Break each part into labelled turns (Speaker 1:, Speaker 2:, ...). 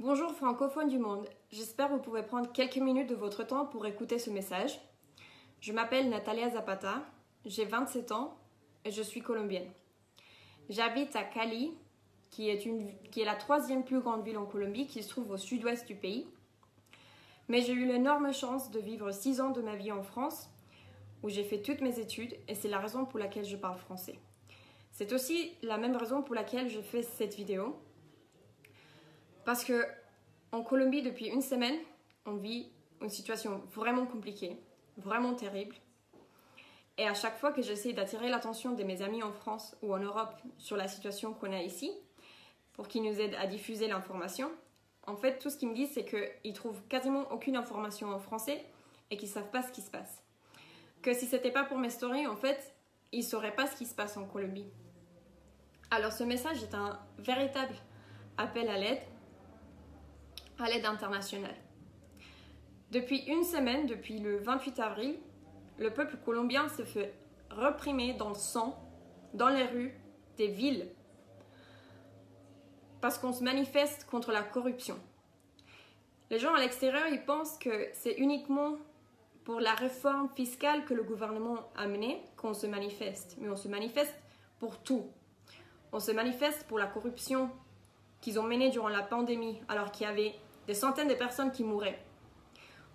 Speaker 1: Bonjour francophones du monde, j'espère que vous pouvez prendre quelques minutes de votre temps pour écouter ce message. Je m'appelle Natalia Zapata, j'ai 27 ans et je suis colombienne. J'habite à Cali, qui est la troisième plus grande ville en Colombie, qui se trouve au sud-ouest du pays. Mais j'ai eu l'énorme chance de vivre 6 ans de ma vie en France, où j'ai fait toutes mes études et c'est la raison pour laquelle je parle français. C'est aussi la même raison pour laquelle je fais cette vidéo. Parce que en Colombie, depuis une semaine, on vit une situation vraiment compliquée, vraiment terrible. Et à chaque fois que j'essaie d'attirer l'attention de mes amis en France ou en Europe sur la situation qu'on a ici, pour qu'ils nous aident à diffuser l'information, en fait, tout ce qu'ils me disent, c'est qu'ils trouvent quasiment aucune information en français et qu'ils ne savent pas ce qui se passe. Que si ce n'était pas pour mes stories, en fait, ils ne sauraient pas ce qui se passe en Colombie. Alors ce message est un véritable appel à l'aide internationale. Depuis une semaine, depuis le 28 avril, le peuple colombien se fait réprimer dans le sang, dans les rues des villes, parce qu'on se manifeste contre la corruption. Les gens à l'extérieur, ils pensent que c'est uniquement pour la réforme fiscale que le gouvernement a menée qu'on se manifeste, mais on se manifeste pour tout. On se manifeste pour la corruption qu'ils ont menée durant la pandémie, alors qu'il y avait des centaines de personnes qui mouraient.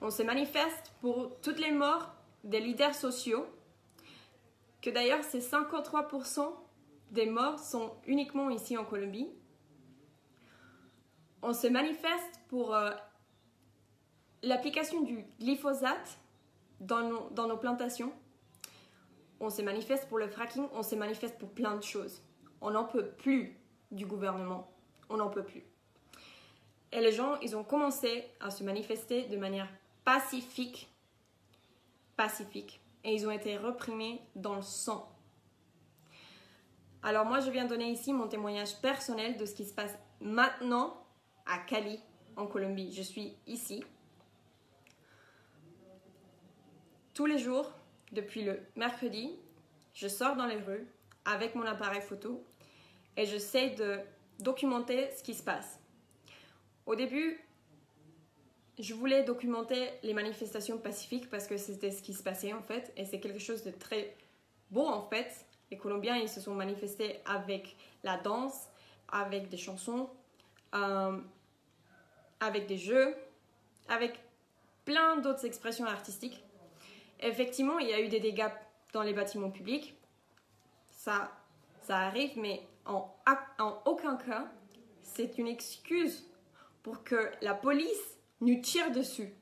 Speaker 1: On se manifeste pour toutes les morts des leaders sociaux, que d'ailleurs ces 53% des morts sont uniquement ici en Colombie. On se manifeste pour l'application du glyphosate dans nos plantations. On se manifeste pour le fracking, on se manifeste pour plein de choses. On n'en peut plus du gouvernement, on n'en peut plus. Et les gens, ils ont commencé à se manifester de manière pacifique, et ils ont été réprimés dans le sang. Alors moi, je viens donner ici mon témoignage personnel de ce qui se passe maintenant à Cali, en Colombie. Je suis ici. Tous les jours, depuis le mercredi, je sors dans les rues avec mon appareil photo et j'essaie de documenter ce qui se passe. Au début, je voulais documenter les manifestations pacifiques parce que c'était ce qui se passait en fait et c'est quelque chose de très beau en fait. Les Colombiens, ils se sont manifestés avec la danse, avec des chansons, avec des jeux, avec plein d'autres expressions artistiques. Effectivement, il y a eu des dégâts dans les bâtiments publics. Ça arrive, mais en aucun cas, c'est une excuse pour que la police nous tire dessus.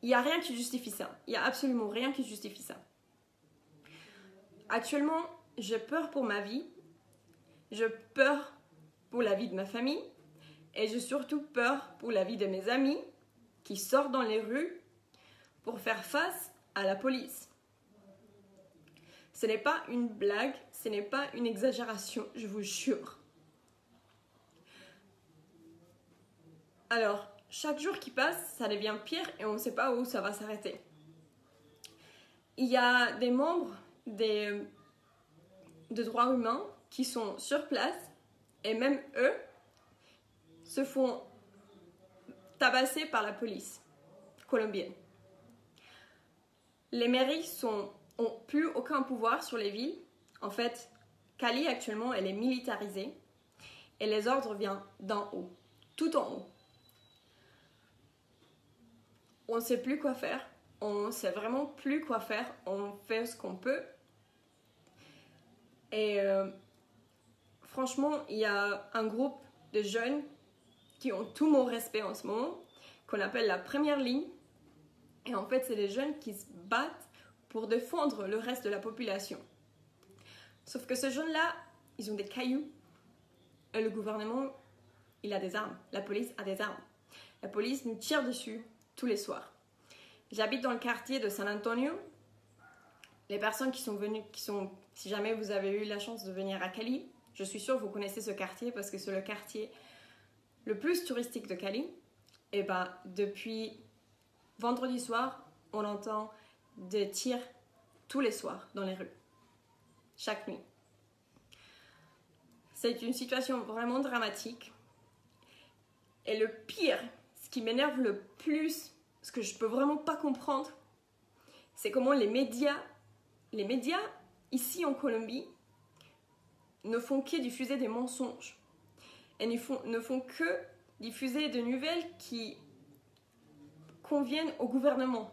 Speaker 1: Il n'y a rien qui justifie ça. Il n'y a absolument rien qui justifie ça. Actuellement, j'ai peur pour ma vie. J'ai peur pour la vie de ma famille. Et j'ai surtout peur pour la vie de mes amis qui sortent dans les rues pour faire face à la police. Ce n'est pas une blague, ce n'est pas une exagération, je vous jure. Alors, chaque jour qui passe, ça devient pire et on ne sait pas où ça va s'arrêter. Il y a des membres de droits humains qui sont sur place et même eux se font tabasser par la police colombienne. Les mairies ont plus aucun pouvoir sur les villes. En fait, Cali actuellement, elle est militarisée et les ordres viennent d'en haut, tout en haut. On ne sait plus quoi faire, on ne sait vraiment plus quoi faire, on fait ce qu'on peut. Et franchement, il y a un groupe de jeunes qui ont tout mon respect en ce moment, qu'on appelle la première ligne. Et en fait, c'est des jeunes qui se battent pour défendre le reste de la population. Sauf que ces jeunes-là, ils ont des cailloux. Et le gouvernement, il a des armes. La police a des armes. La police nous tire dessus tous les soirs. J'habite dans le quartier de San Antonio. Les personnes qui sont venues, si jamais vous avez eu la chance de venir à Cali, je suis sûre que vous connaissez ce quartier parce que c'est le quartier le plus touristique de Cali. Et depuis vendredi soir, on entend des tirs tous les soirs dans les rues, chaque nuit. C'est une situation vraiment dramatique Et le pire, ce qui m'énerve le plus, ce que je peux vraiment pas comprendre, c'est comment les médias ici en Colombie ne font que diffuser des mensonges et ne font que diffuser des nouvelles qui conviennent au gouvernement.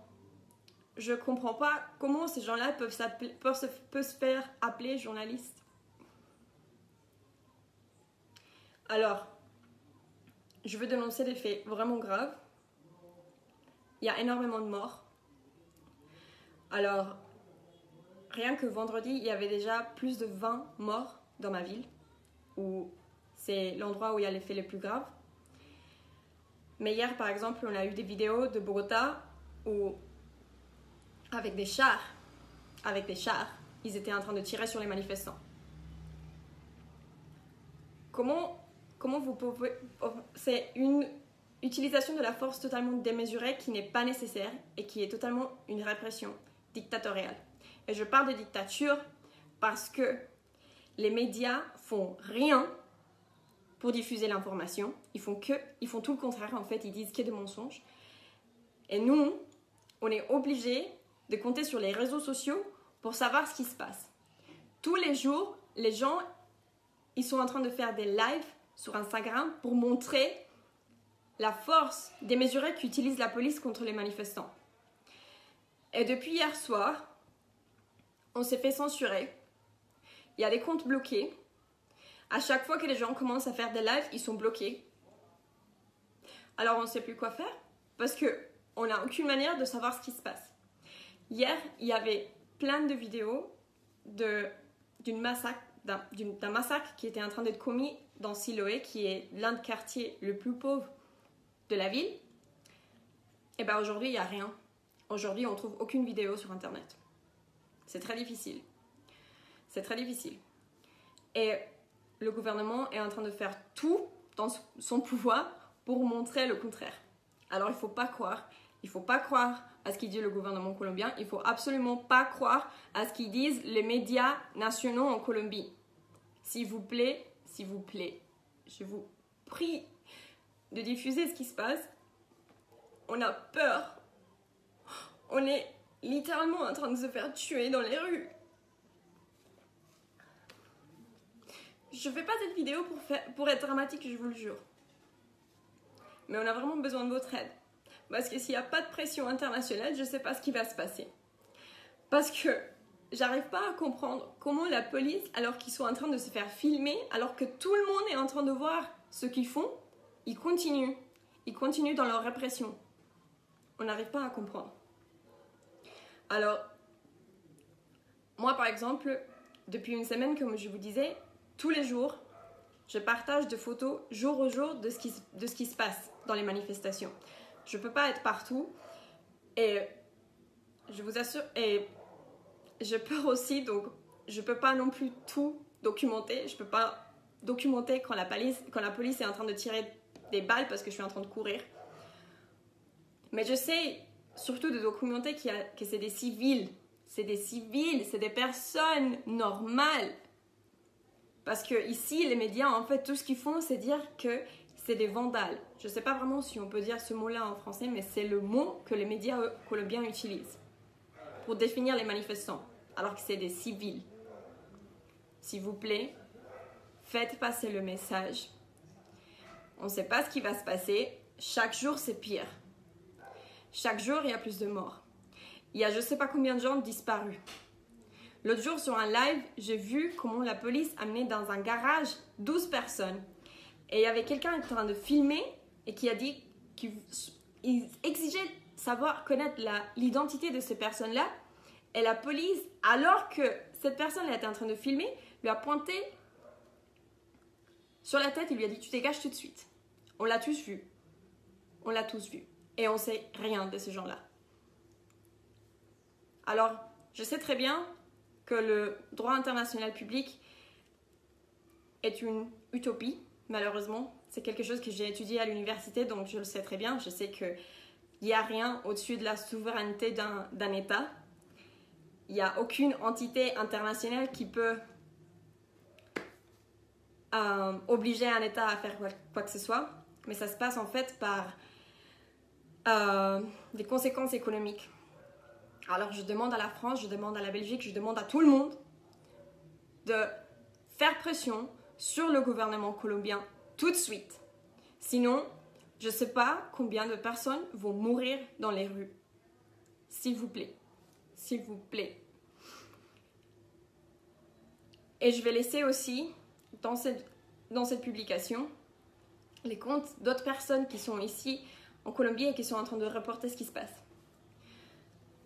Speaker 1: Je ne comprends pas comment ces gens-là peuvent se faire appeler journalistes. Alors, je veux dénoncer des faits vraiment graves. Il y a énormément de morts. Alors, rien que vendredi, il y avait déjà plus de 20 morts dans ma ville, où c'est l'endroit où il y a les faits les plus graves. Mais hier, par exemple, on a eu des vidéos de Bogota où, avec des chars, ils étaient en train de tirer sur les manifestants. Comment vous pouvez... C'est une utilisation de la force totalement démesurée qui n'est pas nécessaire et qui est totalement une répression dictatoriale. Et je parle de dictature parce que les médias font rien pour diffuser l'information. Ils font tout le contraire, en fait. Ils disent qu'il y a des mensonges. Et nous, on est obligés de compter sur les réseaux sociaux pour savoir ce qui se passe. Tous les jours, les gens, ils sont en train de faire des lives sur Instagram pour montrer la force démesurée qu'utilise la police contre les manifestants. Et depuis hier soir, on s'est fait censurer. Il y a des comptes bloqués. À chaque fois que les gens commencent à faire des lives, ils sont bloqués. Alors on ne sait plus quoi faire parce qu'on n'a aucune manière de savoir ce qui se passe. Hier, il y avait plein de vidéos d'un massacre qui était en train d'être commis dans Siloé, qui est l'un des quartiers le plus pauvre de la ville. Et bien aujourd'hui, il n'y a rien. Aujourd'hui, on ne trouve aucune vidéo sur Internet. C'est très difficile. C'est très difficile. Et le gouvernement est en train de faire tout dans son pouvoir pour montrer le contraire. Alors il ne faut pas croire. Il ne faut pas croire à ce qu'il dit le gouvernement colombien. Il ne faut absolument pas croire à ce qu'ils disent les médias nationaux en Colombie. S'il vous plaît, je vous prie de diffuser ce qui se passe. On a peur. On est littéralement en train de se faire tuer dans les rues. Je fais pas cette vidéo pour être dramatique, je vous le jure. Mais on a vraiment besoin de votre aide. Parce que s'il n'y a pas de pression internationale, je ne sais pas ce qui va se passer. Parce que j'arrive pas à comprendre comment la police, alors qu'ils sont en train de se faire filmer, alors que tout le monde est en train de voir ce qu'ils font, ils continuent. Ils continuent dans leur répression. On n'arrive pas à comprendre. Alors, moi par exemple, depuis une semaine, comme je vous disais, tous les jours, je partage des photos jour au jour de ce qui se passe dans les manifestations. Je ne peux pas être partout et je vous assure, et j'ai peur aussi, donc je ne peux pas non plus tout documenter. Je ne peux pas documenter quand la police est en train de tirer des balles parce que je suis en train de courir. Mais je sais surtout de documenter que c'est des civils. C'est des civils, c'est des personnes normales. Parce que ici, les médias, en fait, tout ce qu'ils font, c'est dire que c'est des vandales. Je ne sais pas vraiment si on peut dire ce mot-là en français, mais c'est le mot que les médias colombiens utilisent pour définir les manifestants, alors que c'est des civils. S'il vous plaît, faites passer le message. On ne sait pas ce qui va se passer. Chaque jour, c'est pire. Chaque jour, il y a plus de morts. Il y a je ne sais pas combien de gens disparus. L'autre jour, sur un live, j'ai vu comment la police amenait dans un garage 12 personnes. Et il y avait quelqu'un en train de filmer et qui a dit qu'il exigeait connaître l'identité de ces personnes-là. Et la police, alors que cette personne était en train de filmer, lui a pointé sur la tête et lui a dit « Tu dégages tout de suite ». On l'a tous vu. On l'a tous vu. Et on ne sait rien de ces gens-là. Alors, je sais très bien que le droit international public est une utopie, malheureusement. C'est quelque chose que j'ai étudié à l'université, donc je le sais très bien. Je sais qu'il n'y a rien au-dessus de la souveraineté d'un État. Il n'y a aucune entité internationale qui peut obliger un État à faire quoi que ce soit. mais ça se passe en fait par des conséquences économiques. Alors je demande à la France, je demande à la Belgique, je demande à tout le monde de faire pression sur le gouvernement colombien tout de suite. Sinon, je ne sais pas combien de personnes vont mourir dans les rues. S'il vous plaît. S'il vous plaît. Et je vais laisser aussi, dans cette publication, les comptes d'autres personnes qui sont ici en Colombie et qui sont en train de reporter ce qui se passe.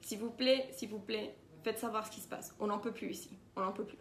Speaker 1: S'il vous plaît, faites savoir ce qui se passe. On n'en peut plus ici. On n'en peut plus.